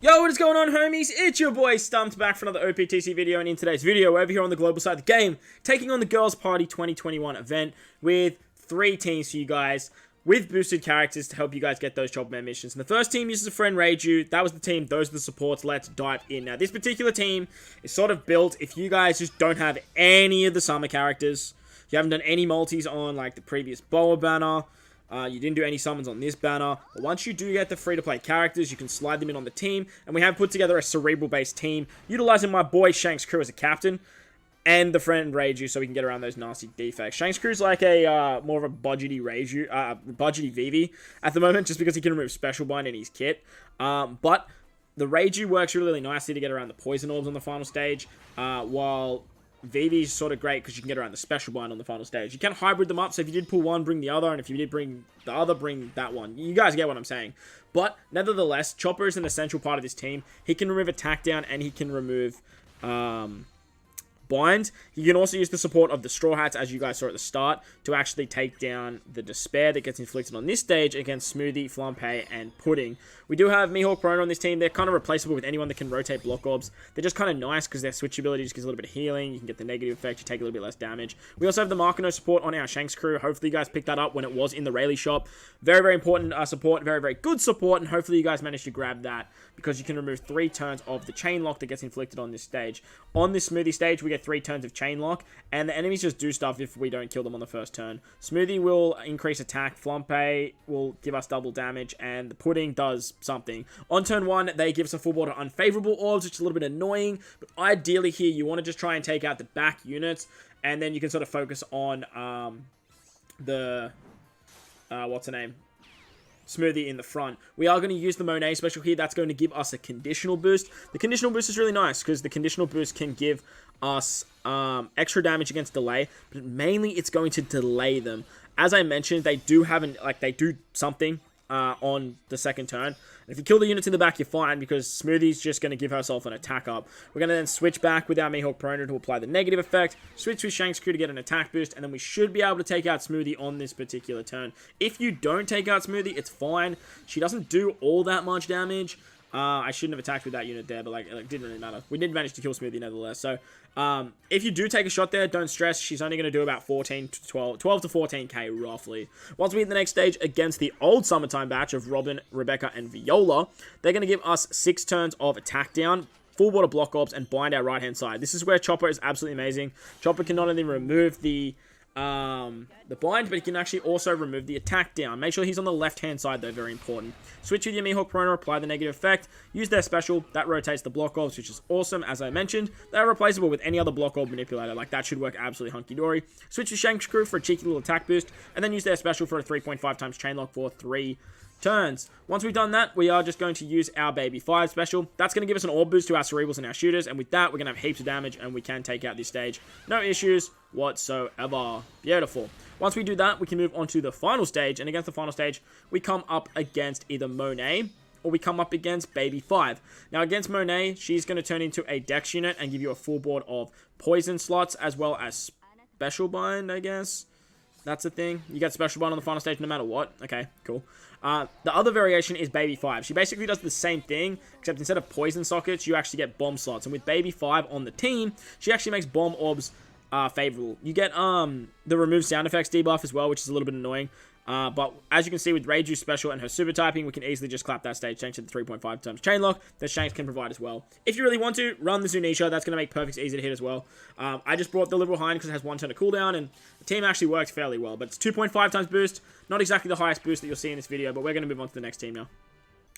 Yo, what is going on, homies? It's your boy StumpD back for another OPTC video, and in today's video, we're over here on the global side of the game, taking on the Girls Party 2021 event with 3 teams for you guys, with boosted characters to help you guys get those job man missions. And the first team uses a friend, Reiju. That was the team. Those are the supports. Let's dive in. Now, this particular team is sort of built if you guys just don't have any of the summer characters. You haven't done any multis on, like, the previous Boa banner. You didn't do any summons on this banner, but once you do get the free-to-play characters, you can slide them in on the team, and we have put together a cerebral-based team, utilizing my boy Shanks' crew as a captain, and the friend Reiju, so we can get around those nasty defects. Shanks' crew's like a, more of a budgety Reiju, budgety Vivi at the moment, just because he can remove Special Bind in his kit, but the Reiju works really nicely to get around the Poison Orbs on the final stage, while Vivi's sort of great because you can get around the Special Bind on the final stage. You can hybrid them up, so if you did pull one, bring the other, and if you did bring the other, bring that one. You guys get what I'm saying. But, nevertheless, Chopper is an essential part of this team. He can remove attack down, and he can remove bind. You can also use the support of the Straw Hats, as you guys saw at the start, to actually take down the despair that gets inflicted on this stage against Smoothie, Flampe, and Pudding. We do have Mihawk Prono on this team. They're kind of replaceable with anyone that can rotate block orbs. They're just kind of nice because their switchability just gives a little bit of healing. You can get the negative effect. You take a little bit less damage. We also have the Markano support on our Shanks crew. Hopefully you guys picked that up when it was in the Rayleigh shop. Very important support. Very good support. And hopefully you guys managed to grab that because you can remove 3 turns of the chain lock that gets inflicted on this stage. On this Smoothie stage, we get 3 turns of chain lock, and the enemies just do stuff if we don't kill them on the first turn. Smoothie will increase attack, Flampe will give us double damage, and the Pudding does something. On turn 1, they give us a full board of unfavorable orbs, which is a little bit annoying, but ideally here, you want to just try and take out the back units, and then you can sort of focus on what's her name? Smoothie in the front. We are going to use the Monet special here. That's going to give us a conditional boost. The conditional boost is really nice because the conditional boost can give us extra damage against delay, but mainly it's going to delay them. As I mentioned, they do have they do something on the second turn. And if you kill the units in the back, you're fine because Smoothie's just going to give herself an attack up. We're going to then switch back with our Mihawk Prono to apply the negative effect, switch with Shanks' crew to get an attack boost, and then we should be able to take out Smoothie on this particular turn. If you don't take out Smoothie, it's fine. She doesn't do all that much damage. I shouldn't have attacked with that unit there, but it didn't really matter. We did manage to kill Smoothie nevertheless. So, if you do take a shot there, don't stress. She's only going to do about 12 to 14k roughly. Once we hit the next stage against the old summertime batch of Robin, Rebecca, and Viola, they're going to give us 6 turns of attack down, full board of block orbs, and bind our right hand side. This is where Chopper is absolutely amazing. Chopper can not only remove the bind, but he can actually also remove the attack down. Make sure he's on the left-hand side, though, very important. Switch with your Mihawk Prono, apply the negative effect, use their special, that rotates the block orbs, which is awesome. As I mentioned, they're replaceable with any other block orb manipulator, like that should work absolutely hunky-dory. Switch to Shanks' crew for a cheeky little attack boost, and then use their special for a 3.5 times chain lock for 3 turns. Once we've done that, we are just going to use our Baby 5 special. That's going to give us an orb boost to our Cerebrals and our shooters, and with that, we're going to have heaps of damage, and we can take out this stage. No issues whatsoever. Beautiful. Once we do that, we can move on to the final stage, and against the final stage, we come up against either Monet, or we come up against Baby 5. Now, against Monet, she's going to turn into a Dex unit and give you a full board of poison slots, as well as Special Bind, I guess. That's the thing. You get Special Bind on the final stage no matter what. Okay, cool. The other variation is Baby 5. She basically does the same thing, except instead of poison sockets, you actually get bomb slots. And with Baby 5 on the team, she actually makes bomb orbs favorable. You get the remove sound effects debuff as well, which is a little bit annoying. But as you can see with Reiju's special and her super typing, we can easily just clap that stage, change it to 3.5 times chain lock that Shanks can provide as well. If you really want to, run the Zunisha. That's going to make Perfects easy to hit as well. I just brought the Liberal Hind because it has 1 turn of cooldown, and the team actually works fairly well. But it's 2.5 times boost. Not exactly the highest boost that you'll see in this video, but we're going to move on to the next team now.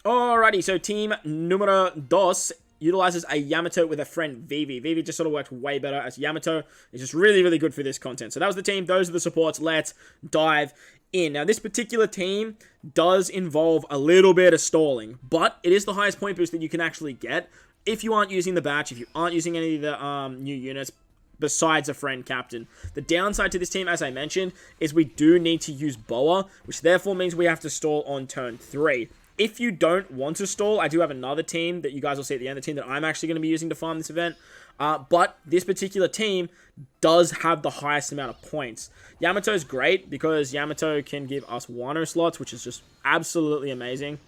Alrighty, so team numero dos utilizes a Yamato with a friend, Vivi. Vivi just sort of works way better as Yamato. It's just really good for this content. So that was the team. Those are the supports. Let's dive in. Now, this particular team does involve a little bit of stalling, but it is the highest point boost that you can actually get if you aren't using the batch, if you aren't using any of the new units, besides a friend captain. The downside to this team, as I mentioned, is we do need to use Boa, which therefore means we have to stall on turn 3. If you don't want to stall, I do have another team that you guys will see at the end of the team that I'm actually going to be using to farm this event. But this particular team does have the highest amount of points. Yamato's great because Yamato can give us Wano slots, which is just absolutely amazing.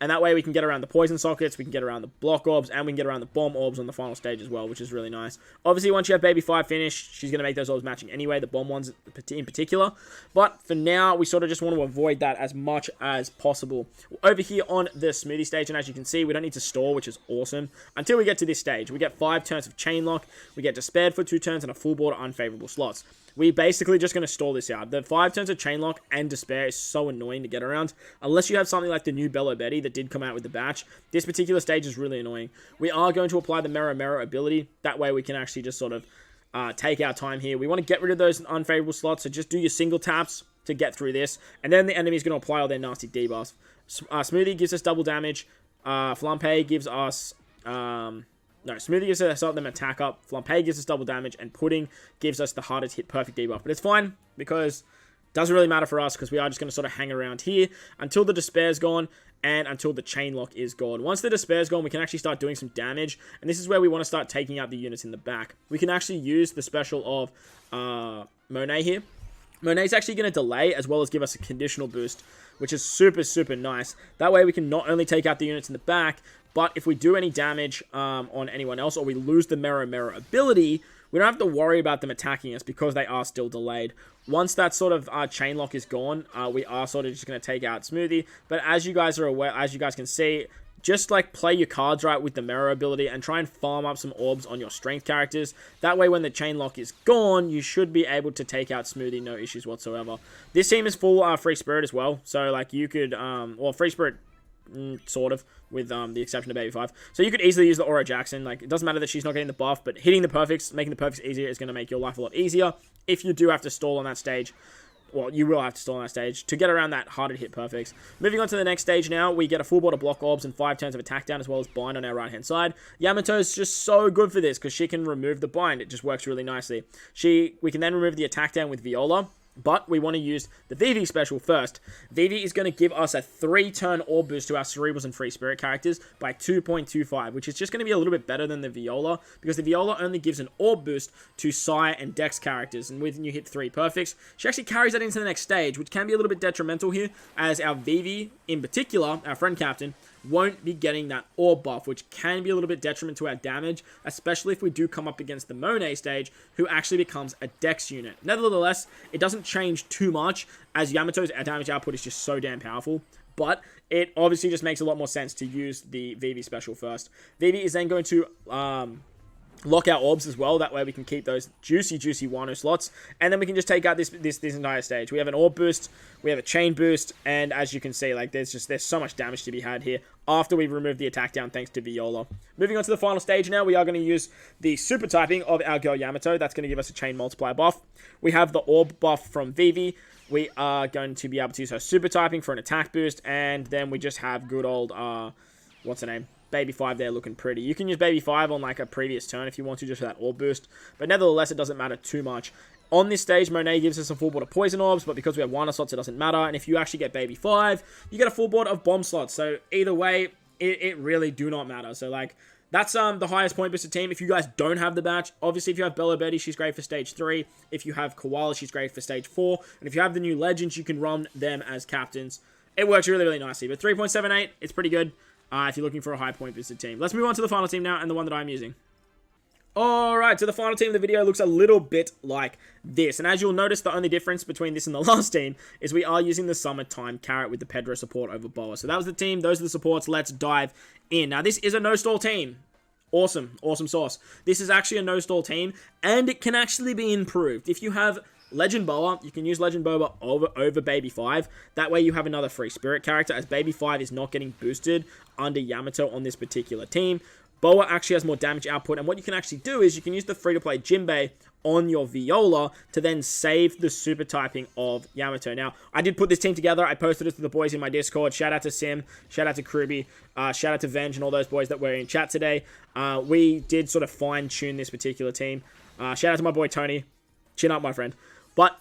And that way we can get around the poison sockets, we can get around the block orbs, and we can get around the bomb orbs on the final stage as well, which is really nice. Obviously, once you have Baby 5 finished, she's going to make those orbs matching anyway, the bomb ones in particular. But for now, we sort of just want to avoid that as much as possible. Over here on the smoothie stage, and as you can see, we don't need to store, which is awesome, until we get to this stage. We get 5 turns of chain lock, we get despaired for 2 turns, and a full board of unfavorable slots. We basically just going to stall this out. The 5 turns of chain lock and despair is so annoying to get around. Unless you have something like the new Bello Betty that did come out with the batch, this particular stage is really annoying. We are going to apply the Mirror ability. That way we can actually just sort of take our time here. We want to get rid of those unfavorable slots, so just do your single taps to get through this. And then the enemy is going to apply all their nasty debuffs. Smoothie gives us double damage. Flampe gives us... No, Smoothie gives us them attack up, Flampe gives us double damage, and Pudding gives us the hardest hit perfect debuff. But it's fine, because it doesn't really matter for us, because we are just going to sort of hang around here until the Despair's gone, and until the Chain Lock is gone. Once the Despair's gone, we can actually start doing some damage, and this is where we want to start taking out the units in the back. We can actually use the special of Monet here. Monet's actually going to delay, as well as give us a conditional boost, which is super, super nice. That way we can not only take out the units in the back, but if we do any damage on anyone else, or we lose the Mirror ability, we don't have to worry about them attacking us because they are still delayed. Once that sort of chain lock is gone, we are sort of just going to take out Smoothie. But as you guys are aware, as you guys can see, just like play your cards right with the Mirror ability and try and farm up some orbs on your strength characters. That way when the chain lock is gone, you should be able to take out Smoothie, no issues whatsoever. This team is full Free Spirit as well, so like you could, well, Free Spirit sort of, with the exception of Baby 5. So you could easily use the Aura Jackson. Like, it doesn't matter that she's not getting the buff, but hitting the perfects, making the perfects easier is going to make your life a lot easier. If you do have to stall on that stage, well, you will have to stall on that stage to get around that harder to hit perfects. Moving on to the next stage now, we get a full board of block orbs and 5 turns of attack down, as well as bind on our right-hand side. Yamato is just so good for this because she can remove the bind. It just works really nicely. We can then remove the attack down with Viola, but we want to use the Vivi special first. Vivi is going to give us a 3-turn orb boost to our Cerebrals and Free Spirit characters by 2.25, which is just going to be a little bit better than the Viola, because the Viola only gives an orb boost to Sai and Dex characters, and when you hit 3 perfects, she actually carries that into the next stage, which can be a little bit detrimental here, as our Vivi, in particular, our friend captain, won't be getting that orb buff, which can be a little bit detrimental to our damage, especially if we do come up against the Monet stage, who actually becomes a Dex unit. Nevertheless, it doesn't change too much, as Yamato's damage output is just so damn powerful, but it obviously just makes a lot more sense to use the Vivi special first. Vivi is then going to lock our orbs as well. That way we can keep those juicy Wano slots, and then we can just take out this entire stage. We have an orb boost, we have a chain boost, and as you can see, like there's so much damage to be had here after we've removed the attack down thanks to Viola. Moving on to the final stage now, we are going to use the super typing of our girl Yamato. That's going to give us a chain multiplier buff. We have the orb buff from Vivi. We are going to be able to use her super typing for an attack boost, and then we just have good old what's her name? Baby 5 there looking pretty. You can use Baby 5 on like a previous turn if you want to, just for that orb boost. But nevertheless, it doesn't matter too much. On this stage, Monet gives us a full board of poison orbs, but because we have Wano slots, it doesn't matter. And if you actually get Baby 5, you get a full board of bomb slots. So either way, it really do not matter. So like, that's the highest point boosted team. If you guys don't have the batch, obviously if you have Bella Betty, she's great for stage 3. If you have Koala, she's great for stage 4. And if you have the new legends, you can run them as captains. It works really, really nicely. But 3.78, it's pretty good. If you're looking for a high point boosted team. Let's move on to the final team now, and the one that I'm using. Alright, so the final team of the video looks a little bit like this. And as you'll notice, the only difference between this and the last team is we are using the Summertime Carrot with the Pedro support over Boa. So that was the team. Those are the supports. Let's dive in. Now, this is a no-stall team. Awesome sauce. This is actually a no-stall team, and it can actually be improved. If you have Legend Boa, you can use Legend Boa over Baby 5. That way you have another Free Spirit character, as Baby 5 is not getting boosted under Yamato on this particular team. Boa actually has more damage output, and what you can actually do is you can use the free-to-play Jinbei on your Viola to then save the super typing of Yamato. Now, I did put this team together. I posted it to the boys in my Discord. Shout out to Sim, shout out to Kruby, shout out to Venge and all those boys that were in chat today. We did sort of fine-tune this particular team. Shout out to my boy Tony. Chin up, my friend. But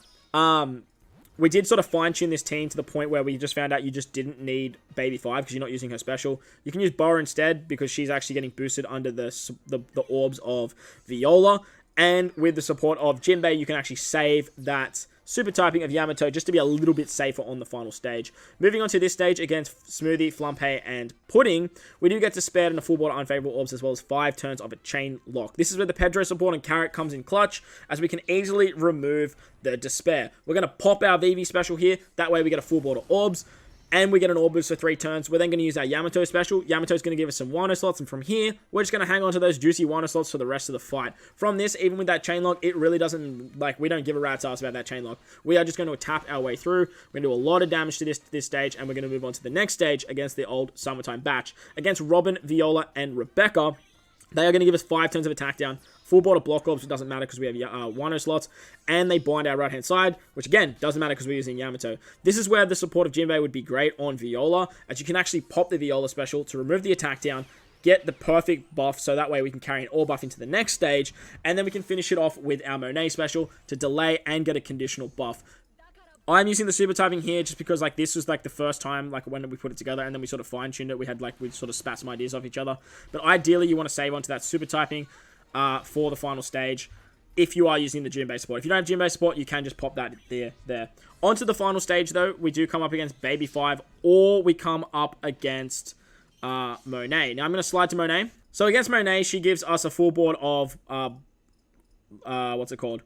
we did sort of fine-tune this team to the point where we just found out you just didn't need Baby 5 because you're not using her special. You can use Boa instead because she's actually getting boosted under the orbs of Viola. And with the support of Jinbei, you can actually save that super typing of Yamato just to be a little bit safer on the final stage. Moving on to this stage against Smoothie, Flumpay, and Pudding, we do get to spare in a full board of unfavorable orbs as well as 5 turns of a chain lock. This is where the Pedro support and Carrot comes in clutch, as we can easily remove the Despair. We're going to pop our Vivi special here, that way we get a full board of orbs, and we get an orb boost for 3 turns. We're then going to use our Yamato special. Yamato's going to give us some Wano slots, and from here, we're just going to hang on to those juicy Wano slots for the rest of the fight. From this, even with that chain lock, it really doesn't, like, we don't give a rat's ass about that chain lock. We are just going to tap our way through. We're going to do a lot of damage to this stage, and we're going to move on to the next stage against the old Summertime batch. Against Robin, Viola, and Rebecca, they are going to give us 5 turns of attack down. Full board of block orbs, it doesn't matter because we have Wano slots, and they bind our right-hand side, which again, doesn't matter because we're using Yamato. This is where the support of Jinbei would be great on Viola, as you can actually pop the Viola special to remove the attack down, get the perfect buff, so that way we can carry an orb buff into the next stage, and then we can finish it off with our Monet special to delay and get a conditional buff. I'm using the super typing here just because, like, this was, like, the first time, like, when we put it together, and then we sort of fine-tuned it. We sort of spat some ideas off each other. But ideally, you want to save onto that super typing for the final stage if you are using the Jinbei support. If you don't have Jinbei support, you can just pop that there. Onto the final stage, though, we do come up against Baby 5, or we come up against Monet. Now, I'm going to slide to Monet. So, against Monet, she gives us a full board of, what's it called?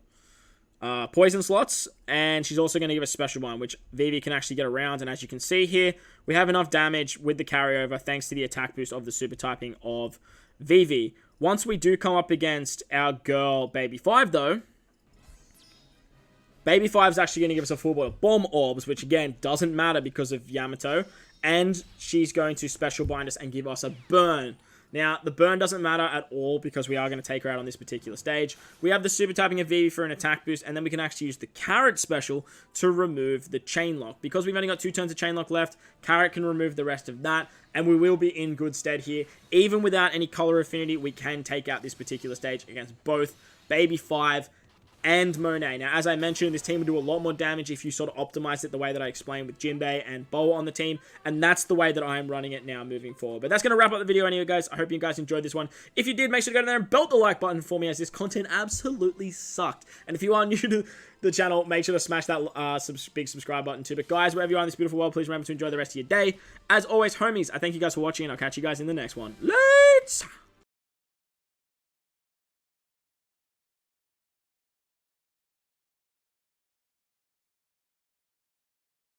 Poison slots, and she's also going to give a special one, which Vivi can actually get around, and as you can see here, we have enough damage with the carryover thanks to the attack boost of the super typing of Vivi. Once we do come up against our girl, Baby 5, though, Baby 5 is actually going to give us a full board of bomb orbs, which again, doesn't matter because of Yamato, and she's going to special bind us and give us a burn. Now, the burn doesn't matter at all because we are going to take her out on this particular stage. We have the super typing of Vivi for an attack boost, and then we can actually use the Carrot special to remove the chain lock. Because we've only got 2 turns of chain lock left, Carrot can remove the rest of that, and we will be in good stead here. Even without any color affinity, we can take out this particular stage against both Baby 5 and Monet. Now, as I mentioned, this team will do a lot more damage if you sort of optimize it the way that I explained with Jinbei and Boa on the team, and that's the way that I am running it now moving forward. But that's going to wrap up the video anyway, guys. I hope you guys enjoyed this one. If you did, make sure to go down there and belt the like button for me, as this content absolutely sucked. And if you are new to the channel, make sure to smash that big subscribe button too. But guys, wherever you are in this beautiful world, please remember to enjoy the rest of your day. As always, homies, I thank you guys for watching, and I'll catch you guys in the next one. Let's...